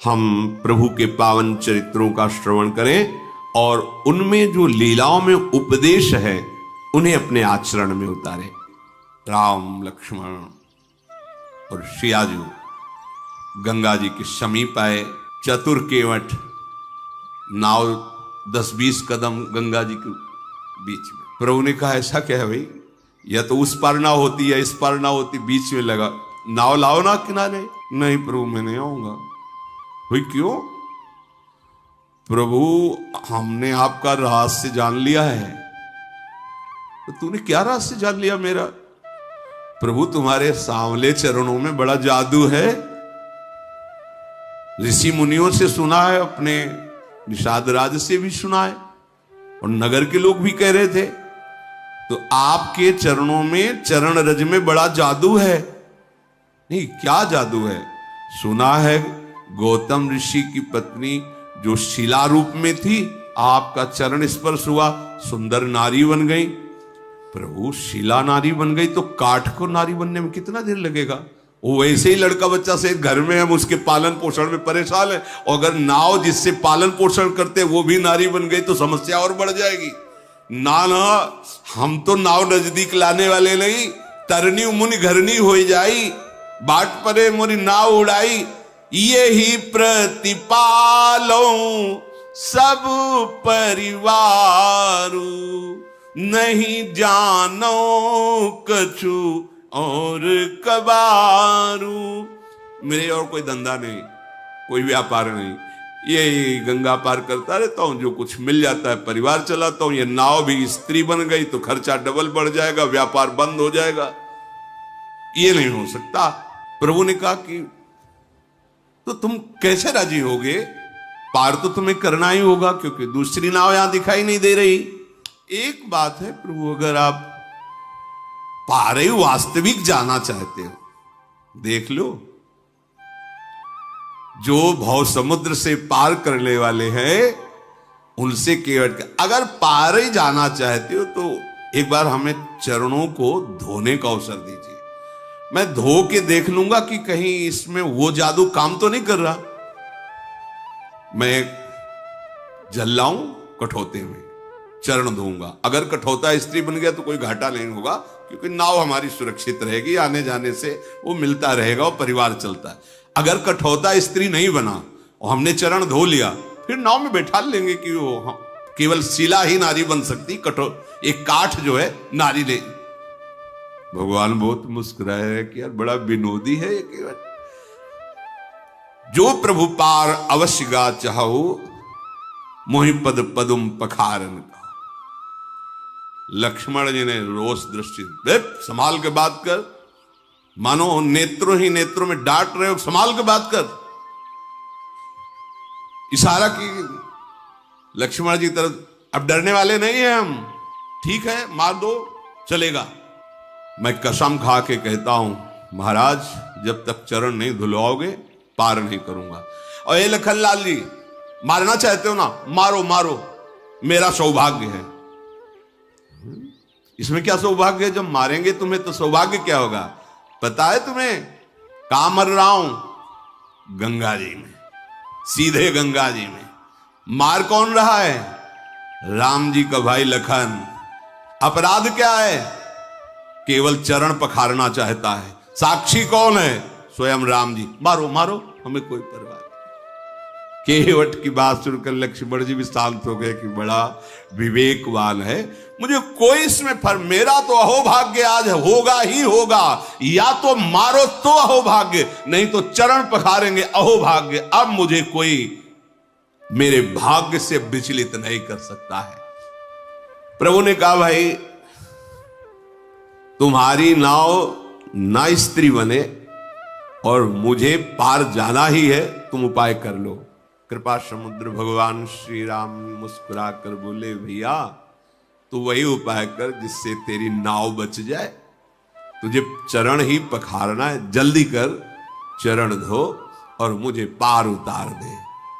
हम प्रभु के पावन चरित्रों का श्रवण करें और उनमें जो लीलाओं में उपदेश है उन्हें अपने आचरण में उतारें। राम लक्ष्मण और सियाजू गंगा जी के समीप आए। चतुर केवट नाव 10-20 कदम गंगा जी के बीच में। प्रभु ने कहा ऐसा क्या है भाई, या तो उस पार नाव होती है इस पार नाव होती, बीच में लगा, नाव लाओ ना किनारे। नहीं प्रभु मैं नहीं आऊंगा। भाई क्यों? प्रभु हमने आपका रहस्य जान लिया है। तो तूने क्या रहस्य जान लिया मेरा? प्रभु तुम्हारे सांवले चरणों में बड़ा जादू है। ऋषि मुनियों से सुना है, अपने निषाद राज से भी सुना है और नगर के लोग भी कह रहे थे। तो आपके चरणों में, चरण रज में बड़ा जादू है। नहीं क्या जादू है? सुना है गौतम ऋषि की पत्नी जो शिला रूप में थी, आपका चरण स्पर्श हुआ, सुंदर नारी बन गई। प्रभु शिला नारी बन गई तो काठ को नारी बनने में कितना देर लगेगा? वो वैसे ही लड़का बच्चा से घर में हम उसके पालन पोषण में परेशान है, और अगर नाव जिससे पालन पोषण करते वो भी नारी बन गई तो समस्या और बढ़ जाएगी। ना ना, हम तो नाव नजदीक लाने वाले नहीं। तरनी मुनि घरनी हो जाई, बाट परे मोरी नाव उड़ाई। ये ही प्रतिपालो सब परिवारू, नहीं जानो कछु और कबारू। मेरे और कोई धंधा नहीं, कोई व्यापार नहीं, ये गंगा पार करता रहता हूं, जो कुछ मिल जाता है परिवार चलाता हूं। ये नाव भी स्त्री बन गई तो खर्चा डबल बढ़ जाएगा, व्यापार बंद हो जाएगा। ये नहीं हो सकता। प्रभु ने कहा कि तो तुम कैसे राजी होगे? पार तो तुम्हें करना ही होगा, क्योंकि दूसरी नाव यहां दिखाई नहीं दे रही। एक बात है प्रभु, अगर आप पार ही वास्तविक जाना चाहते हो, देख लो जो भव समुद्र से पार करने वाले हैं उनसे केवट। अगर पार ही जाना चाहते हो तो एक बार हमें चरणों को धोने का अवसर दीजिए। मैं धो के देख लूंगा कि कहीं इसमें वो जादू काम तो नहीं कर रहा। मैं जल लाऊं कठौते में, चरण धोऊंगा। अगर कठौता स्त्री बन गया तो कोई घाटा नहीं होगा, क्योंकि नाव हमारी सुरक्षित रहेगी, आने जाने से वो मिलता रहेगा और परिवार चलता है। अगर कठौता स्त्री नहीं बना और हमने चरण धो लिया, फिर नाव में बैठा लेंगे कि वो केवल शिला ही नारी बन सकती, एक काठ जो है नारी ले। भगवान बहुत मुस्कुराए कि यार बड़ा विनोदी है ये केवल। जो प्रभु पार अवश्य गा चाहो, मोहि पद पदुम पखारन का। लक्ष्मण जी ने रोष दृष्टि, संभाल के बात कर, मानो नेत्रों ही नेत्रों में डांट रहे हो, संभाल के बात कर। इशारा की लक्ष्मण जी तरफ, अब डरने वाले नहीं है हम, ठीक है मार दो चलेगा। मैं कसम खा के कहता हूं महाराज, जब तक चरण नहीं धुलवाओगे पार नहीं करूंगा। और ये लखनलाल जी, मारना चाहते हो ना, मारो मारो, मेरा सौभाग्य है। इसमें क्या सौभाग्य है? जब मारेंगे तुम्हें तो सौभाग्य क्या होगा पता है तुम्हें? कहां मर रहा हूं? गंगा जी में, सीधे गंगा जी में। मार कौन रहा है? राम जी का भाई लखन। अपराध क्या है? केवल चरण पखारना चाहता है। साक्षी कौन है? स्वयं राम जी। मारो मारो, हमें कोई परवाह नहीं। केवट की बात सुनकर लक्ष्मण जी भी शांत हो गए कि बड़ा विवेकवान है, मुझे कोई इसमें फर्क, मेरा तो अहोभाग्य आज होगा ही होगा। या तो मारो तो अहोभाग्य, नहीं तो चरण पखारेंगे अहोभाग्य। अब मुझे कोई मेरे भाग्य से विचलित नहीं कर सकता है। प्रभु ने कहा भाई तुम्हारी नाव ना स्त्री बने और मुझे पार जाना ही है, तुम उपाय कर लो। कृपा समुद्र भगवान श्री राम मुस्कुरा कर बोले भैया तू वही उपाय कर जिससे तेरी नाव बच जाए। तुझे चरण ही पखारना है, जल्दी कर, चरण धो और मुझे पार उतार दे।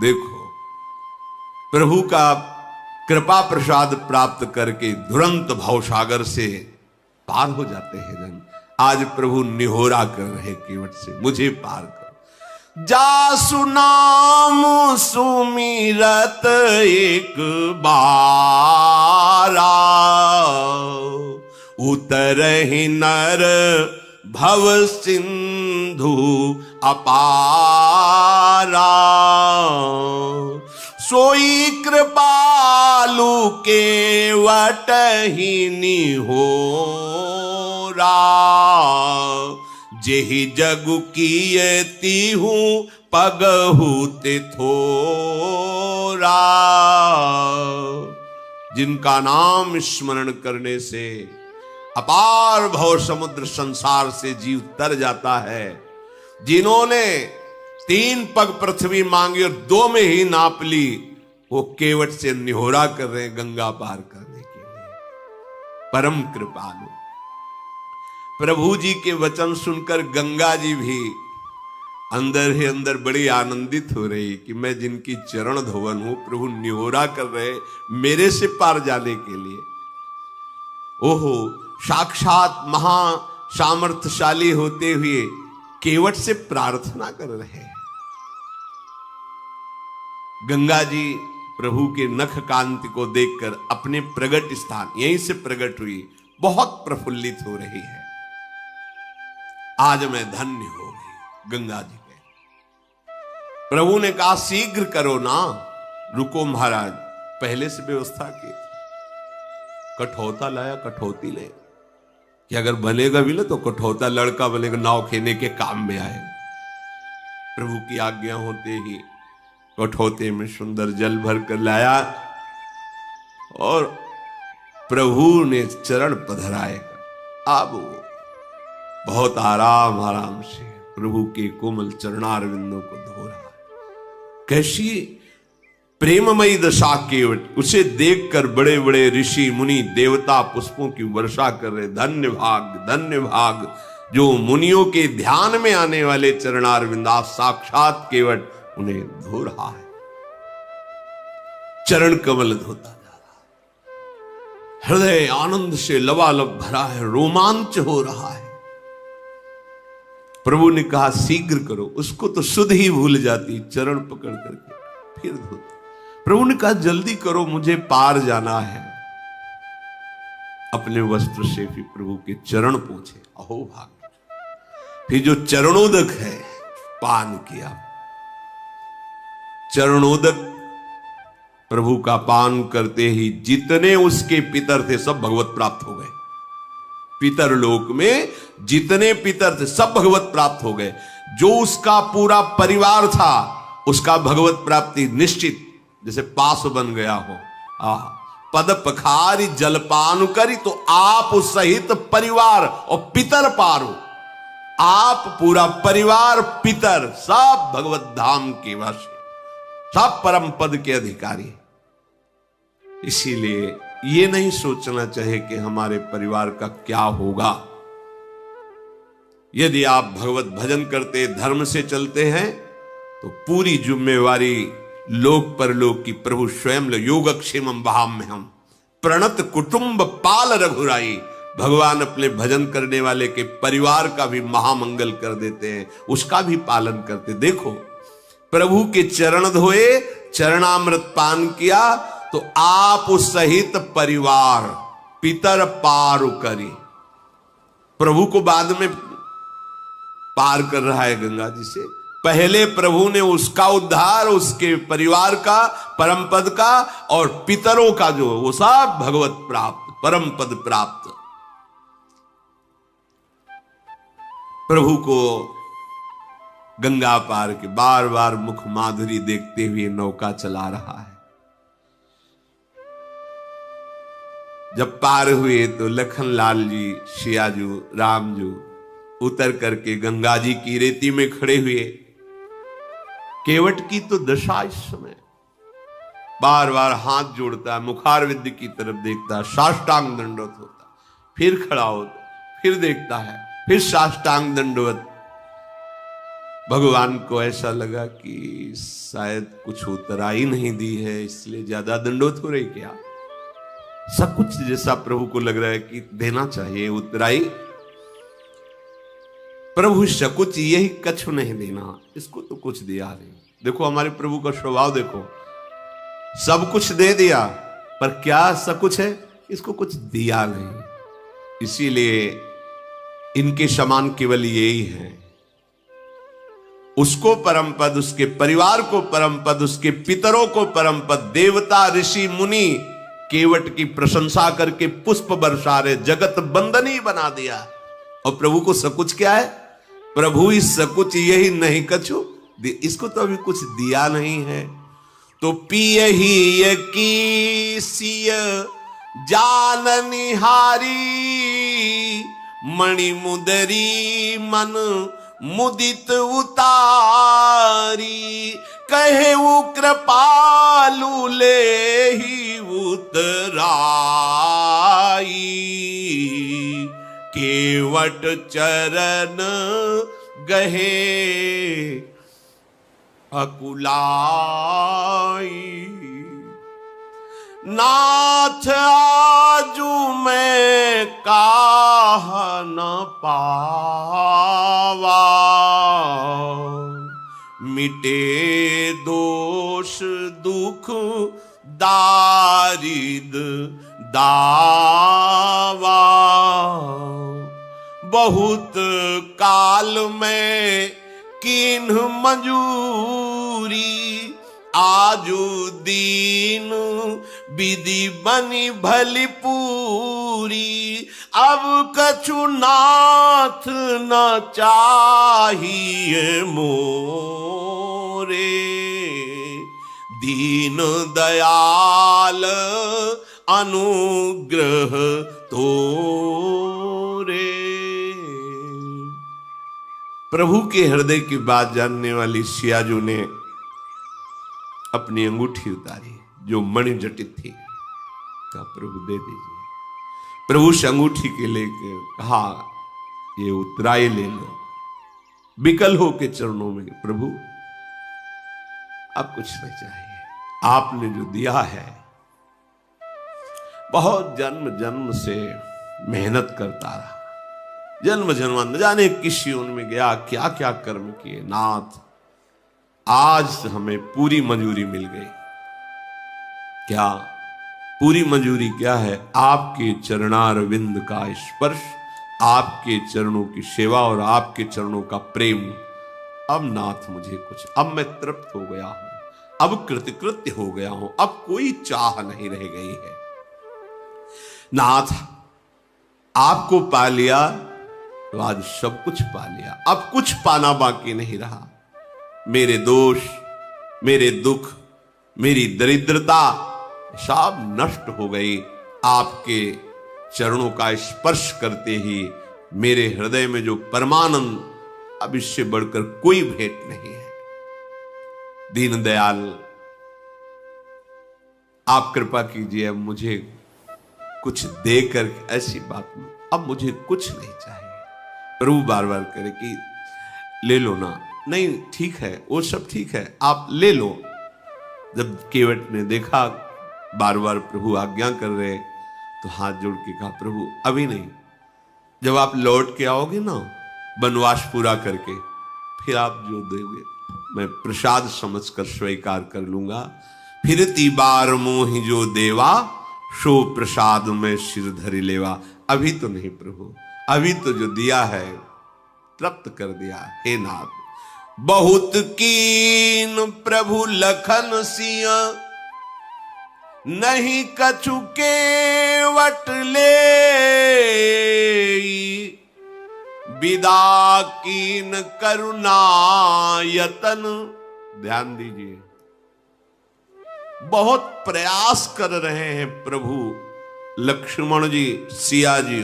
देखो प्रभु का कृपा प्रसाद प्राप्त करके तुरंत भवसागर से पार हो जाते हैं जन। आज प्रभु निहोरा कर रहे केवट से, मुझे पार कर। जासु नाम सुमिरत एक बारा, उतरहि नर भव सिंधु अपारा। सोई कृपालु केवट ही निहोरा, जेहि जगु कीयति हूँ पगहु तिथोरा। जिनका नाम स्मरण करने से अपार भव समुद्र संसार से जीव तर जाता है, जिन्होंने 3 पग पृथ्वी मांगी और 2 में ही नाप ली, वो केवट से निहोरा कर रहे हैं गंगा पार करने के लिए। परम कृपालु प्रभु जी के वचन सुनकर गंगा जी भी अंदर ही अंदर बड़ी आनंदित हो रही कि मैं जिनकी चरण धोवन हूं, प्रभु निहोरा कर रहे मेरे से पार जाने के लिए। ओहो, साक्षात महा सामर्थ्यशाली होते हुए केवट से प्रार्थना कर रहे हैं। गंगा जी प्रभु के नख कांति को देखकर अपने प्रगट स्थान यहीं से प्रकट हुई, बहुत प्रफुल्लित हो रही है। आज मैं धन्य हो गई गंगा जी के। प्रभु ने कहा शीघ्र करो ना, रुको महाराज, पहले से व्यवस्था की। कठौता लाया, कठौती ले कि अगर बनेगा भी ना तो कठौता लड़का बनेगा, नाव खेने के काम में आए। प्रभु की आज्ञा होते ही कठौते में सुंदर जल भर कर लाया और प्रभु ने चरण पधराए। अब बहुत आराम से प्रभु के कोमल चरणारविंदों को धो रहा है। कैसी प्रेममयी दशा केवट, उसे देखकर बड़े बड़े ऋषि मुनि देवता पुष्पों की वर्षा कर रहे। धन्य भाग जो मुनियों के ध्यान में आने वाले चरणारविंदा, साक्षात केवट उन्हें धो रहा है। चरण कमल धोता जा रहा है, हृदय आनंद से लबालब भरा है, रोमांच हो रहा है। प्रभु ने कहा शीघ्र करो, उसको तो सुध ही भूल जाती, चरण पकड़ करके फिर धोती। प्रभु ने कहा जल्दी करो, मुझे पार जाना है। अपने वस्त्र से फिर प्रभु के चरण पोंछे, अहो भाग्य। फिर जो चरणोदक है पान किया। चरणोदक प्रभु का पान करते ही जितने उसके पितर थे सब भगवत प्राप्त हो गए। पितर लोक में जितने पितर थे सब भगवत प्राप्त हो गए। जो उसका पूरा परिवार था उसका भगवत प्राप्ति निश्चित, जैसे पास बन गया हो। पद पखारी जलपान करी तो आप सहित परिवार और पितर पारो। आप पूरा परिवार पितर सब भगवत धाम के वासी, सब परम पद के अधिकारी। इसीलिए ये नहीं सोचना चाहिए कि हमारे परिवार का क्या होगा। यदि आप भगवत भजन करते, धर्म से चलते हैं तो पूरी जिम्मेवारी लोक परलोक की प्रभु स्वयं योगक्षेमम वहाम्यहम् प्रणत कुटुंब पाल रघुराई। भगवान अपने भजन करने वाले के परिवार का भी महामंगल कर देते हैं, उसका भी पालन करते। देखो प्रभु के चरण धोए, चरणामृत पान किया तो आप सहित परिवार पितर पार करी। प्रभु को बाद में पार कर रहा है गंगा जी से। पहले प्रभु ने उसका उद्धार, उसके परिवार का, परम पद का और पितरों का जो वो सब भगवत प्राप्त, परम पद प्राप्त। प्रभु को गंगा पार के बार बार मुख माधुरी देखते हुए नौका चला रहा है। जब पार हुए तो लखनलाल जी, सियाजू, रामजू उतर करके गंगा जी की रेती में खड़े हुए। केवट की तो दशा इस समय बार बार हाथ जोड़ता है, मुखारविंद की तरफ देखता है, साष्टांग दंडवत होता, फिर खड़ा होता, फिर देखता है, फिर साष्टांग दंडवत। भगवान को ऐसा लगा कि शायद कुछ उतराई नहीं दी है, इसलिए ज्यादा दंडवत हो रही क्या। सब कुछ जैसा प्रभु को लग रहा है कि देना चाहिए उतराई। प्रभु सकुच यही कछु नहीं देना, इसको तो कुछ दिया नहीं। देखो हमारे प्रभु का स्वभाव देखो, सब कुछ दे दिया पर क्या सकुच है, इसको कुछ दिया नहीं। इसीलिए इनके समान केवल यही है, उसको परम पद, उसके परिवार को परम पद, उसके पितरों को परम पद, देवता ऋषि मुनि केवट की प्रशंसा करके पुष्प बरसा रहे, जगत बंदनी बना दिया। और प्रभु को सकुच क्या है, प्रभु इस सकुच यही नहीं कछु, इसको तो अभी कुछ दिया नहीं है। तो पिय ही की सिय जान निहारी, मणि मुदरी मन मुदित उतारी, कहे वो कृपालु ले ही उतराई, केवट चरण गहे अकुलाई। नाथ आजू मैं काह न पावा, मिटे दोष दुख दारिद दावा, बहुत काल में किन्ह मंजूरी, आजू दीन विधि बनी भली पूरी, अब कछु नाथ न चाहिए मोरे, दीन दयाल अनुग्रह तोरे। प्रभु के हृदय की बात जानने वाली सियाजू ने अपनी अंगूठी उतारी जो मणि जटित थी, कहा प्रभु दे दीजिए। प्रभु से अंगूठी के लेकर कहा ये उतराए ले लो, विकल हो के चरणों में, प्रभु अब कुछ नहीं चाहिए, आपने जो दिया है, बहुत जन्म जन्म से मेहनत करता रहा, जन्म जन्म न जाने किस योन में गया, क्या क्या कर्म किए, नाथ आज हमें पूरी मंजूरी मिल गई। क्या पूरी मंजूरी क्या है, आपके चरणारविंद का स्पर्श, आपके चरणों की सेवा और आपके चरणों का प्रेम। अब नाथ मुझे कुछ, अब मैं तृप्त हो गया हूं, अब कृतकृत्य हो गया हूं, अब कोई चाह नहीं रह गई है। नाथ आपको पा लिया तो आज सब कुछ पा लिया, अब कुछ पाना बाकी नहीं रहा। मेरे दोष, मेरे दुख, मेरी दरिद्रता सब नष्ट हो गई। आपके चरणों का स्पर्श करते ही मेरे हृदय में जो परमानंद, अब इससे बढ़कर कोई भेंट नहीं है। दीनदयाल आप कृपा कीजिए, अब मुझे कुछ देकर, ऐसी बात में अब मुझे कुछ नहीं चाहिए। प्रभु बार बार करे कि ले लो ना, नहीं ठीक है, वो सब ठीक है, आप ले लो। जब केवट ने देखा बार बार प्रभु आज्ञा कर रहे, तो हाथ जोड़ के कहा प्रभु अभी नहीं, जब आप लौट के आओगे ना वनवास पूरा करके, फिर आप जो दोगे मैं प्रसाद समझकर स्वीकार कर लूंगा। फिर ती बार मोहि जो देवा, सो प्रसाद में सिर धरि लेवा। अभी तो नहीं प्रभु, अभी तो जो दिया है तृप्त कर दिया। हे नाथ बहुत कीन प्रभु लखन सिंह, नहीं कछु केवट ले, विदा कीन करुणा यतन। ध्यान दीजिए, बहुत प्रयास कर रहे हैं प्रभु लक्ष्मण जी, सिया जी,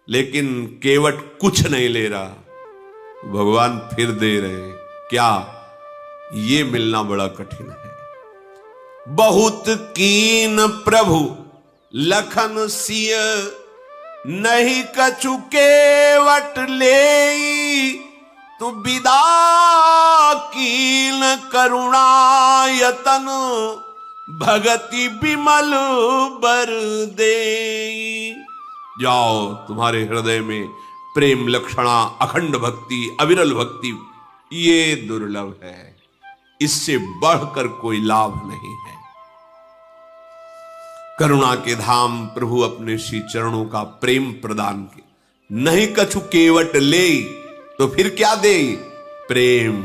लेकिन केवट कुछ नहीं ले रहा। भगवान फिर दे रहे हैं, क्या ये मिलना बड़ा कठिन है। बहुत कीन प्रभु लखन सिय, नहीं कछु केवट ले, तू विदा कीन करुणा यतन, भगति विमल बर दे। जाओ, तुम्हारे हृदय में प्रेम लक्षणा अखंड भक्ति, अविरल भक्ति, ये दुर्लभ है, इससे बढ़कर कोई लाभ नहीं है। करुणा के धाम प्रभु अपने श्री चरणों का प्रेम प्रदान के, नहीं कछु केवट ले तो फिर क्या दे, प्रेम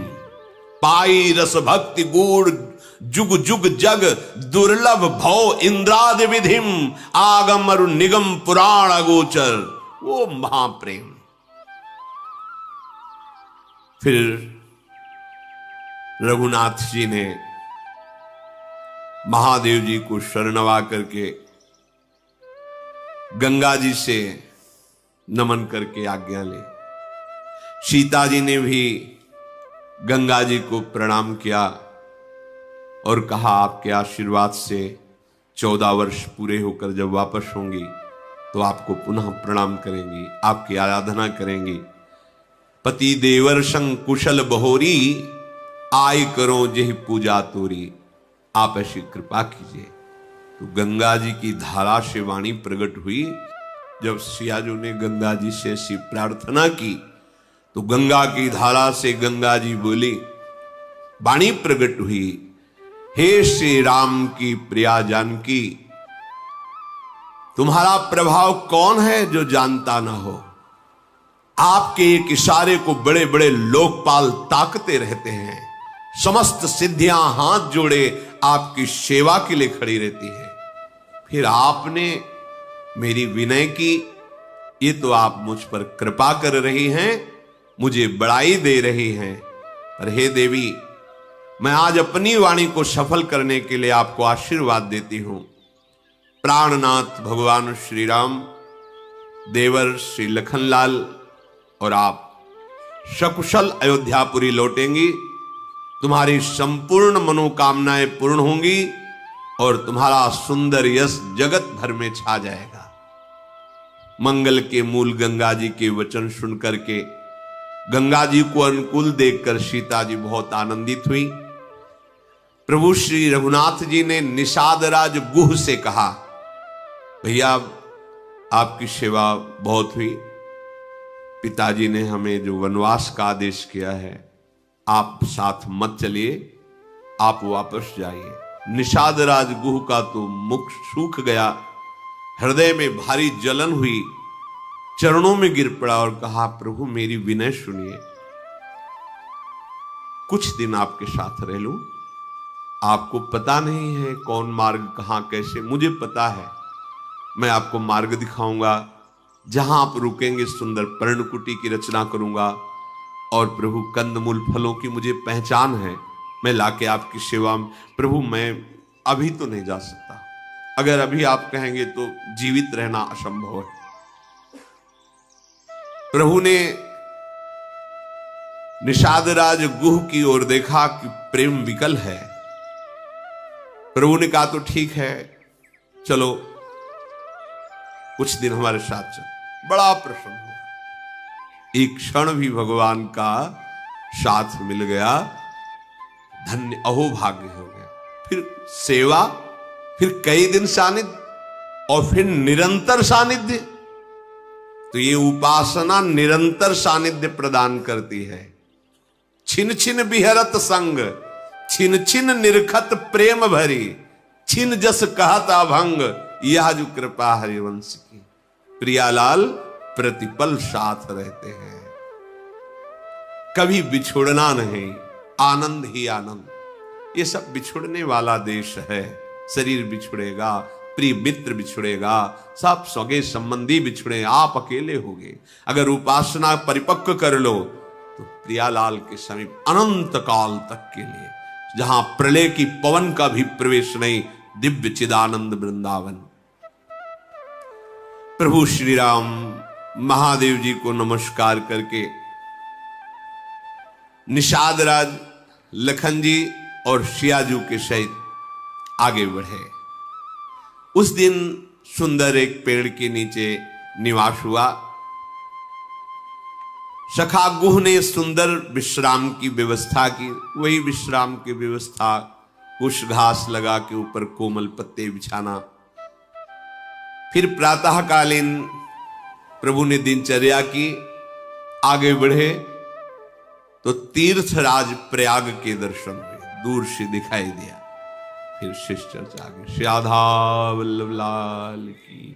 पाई रस भक्ति गूढ़, जुग जुग जग दुर्लभ भव इंद्रादि विधिम, आगम अरु निगम पुराण अगोचर, वो महाप्रेम। फिर रघुनाथ जी ने महादेव जी को शरणवा करके गंगा जी से नमन करके आज्ञा ली। सीता जी ने भी गंगा जी को प्रणाम किया और कहा, आपके आशीर्वाद से 14 वर्ष पूरे होकर जब वापस होंगी तो आपको पुनः प्रणाम करेंगी, आपकी आराधना करेंगी। पति देवर संग कुशल बहोरी, आय करो जेहि पूजा तोरी, आप ऐसी कृपा कीजिए। तो गंगा जी की धारा से वाणी प्रकट हुई। जब सियाजू ने गंगा जी से ऐसी प्रार्थना की तो गंगा की धारा से गंगा जी बोली, वाणी प्रकट हुई, हे श्री राम की प्रिया जानकी, तुम्हारा प्रभाव कौन है जो जानता ना हो। आपके एक इशारे को बड़े बड़े लोकपाल ताकते रहते हैं, समस्त सिद्धियां हाथ जोड़े आपकी सेवा के लिए खड़ी रहती है। फिर आपने मेरी विनय की, ये तो आप मुझ पर कृपा कर रही हैं, मुझे बड़ाई दे रही हैं। पर हे देवी, मैं आज अपनी वाणी को सफल करने के लिए आपको आशीर्वाद देती हूं। प्राणनाथ भगवान श्री राम, देवर श्री लखनलाल और आप सकुशल अयोध्यापुरी लौटेंगी, तुम्हारी संपूर्ण मनोकामनाएं पूर्ण होंगी और तुम्हारा सुंदर यश जगत भर में छा जाएगा। मंगल के मूल गंगा जी के वचन सुनकर के, गंगा जी को अनुकूल देखकर सीता जी बहुत आनंदित हुई। प्रभु श्री रघुनाथ जी ने निषादराज गुह से कहा, भैया आपकी सेवा बहुत हुई, पिताजी ने हमें जो वनवास का आदेश किया है, आप साथ मत चलिए, आप वापस जाइए। निषादराज गुह का तो मुख सूख गया, हृदय में भारी जलन हुई, चरणों में गिर पड़ा और कहा, प्रभु मेरी विनय सुनिए, कुछ दिन आपके साथ रह लूं। आपको पता नहीं है कौन मार्ग कहां कैसे, मुझे पता है, मैं आपको मार्ग दिखाऊंगा। जहां आप रुकेंगे सुंदर पर्णकुटी की रचना करूंगा और प्रभु कंदमूल फलों की मुझे पहचान है, मैं लाके आपकी सेवा में। प्रभु मैं अभी तो नहीं जा सकता, अगर अभी आप कहेंगे तो जीवित रहना असंभव है। प्रभु ने निषादराज गुह की ओर देखा कि प्रेम विकल है। प्रभु ने कहा, तो ठीक है, चलो कुछ दिन हमारे साथ चलो। बड़ा प्रसन्न हो, एक क्षण भी भगवान का साथ मिल गया, धन्य अहोभाग्य हो गया। फिर सेवा, फिर कई दिन सानिध्य और फिर निरंतर सानिध्य। तो ये उपासना निरंतर सानिध्य प्रदान करती है। छिन छिन बिहरत संग, छिन छिन निरखत प्रेम भरी, छिन जस कहत अभंग, यह जो कृपा हरिवंश की। प्रियालाल प्रतिपल साथ रहते हैं, कभी बिछुड़ना नहीं, आनंद ही आनंद। ये सब बिछुड़ने वाला देश है, शरीर बिछुड़ेगा, प्रिय मित्र बिछुड़ेगा, सब सगे संबंधी बिछुड़े, आप अकेले होगे। अगर उपासना परिपक्व कर लो तो प्रियालाल के समीप अनंत काल तक के लिए, जहां प्रलय की पवन का भी प्रवेश नहीं, दिव्य चिदानंद वृंदावन। प्रभु श्री राम महादेव जी को नमस्कार करके निषादराज लखन जी और सियाजू के सहित आगे बढ़े। उस दिन सुंदर एक पेड़ के नीचे निवास हुआ। सखा गुह ने सुंदर विश्राम की व्यवस्था की, वही विश्राम की व्यवस्था, कुछ घास लगा के ऊपर कोमल पत्ते बिछाना। फिर प्रातःकालीन प्रभु ने दिनचर्या की, आगे बढ़े तो तीर्थराज प्रयाग के दर्शन हुए, दूर से दिखाई दिया। फिर शिष्य आगे, श्री राधा वल्लभ लाल की।